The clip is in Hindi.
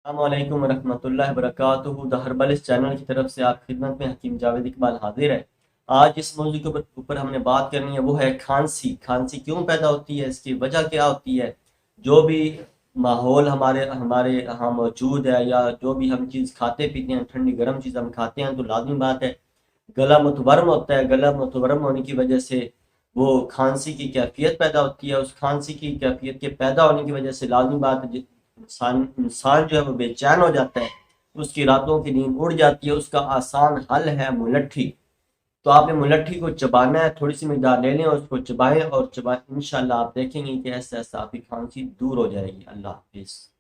अस्सलामुअलैकुम वरहमतुल्लाहि वबरकातुहू। द हर्बलिस्ट चैनल की तरफ से आप खिदमत में हकीम जावेद इकबाल हाजिर है। आज जिस मौजू के ऊपर हमने बात करनी है वो है खांसी। खांसी क्यों पैदा होती है, इसकी वजह क्या होती है। जो भी माहौल हमारे हमारे यहाँ मौजूद है या जो भी हम चीज़ खाते पीते हैं, ठंडी गर्म चीज़ हम खाते हैं, तो लाजमी बात है गला मुतवर्रम होता है। गला मुतवर्रम होने की वजह से वो खांसी की कैफियत पैदा होती है। उस खांसी की कैफियत के पैदा होने की वजह से लाजमी बात है इंसान इंसान जो है वो बेचैन हो जाता है, उसकी रातों की नींद उड़ जाती है। उसका आसान हल है मुलट्ठी। तो आपने मुलट्ठी को चबाना है, थोड़ी सी मिकदार ले लें और उसको चबाएं और चबाएं, इंशाल्लाह आप देखेंगे कि ऐसा ऐसा आपकी खांसी दूर हो जाएगी। अल्लाह हाफिज़।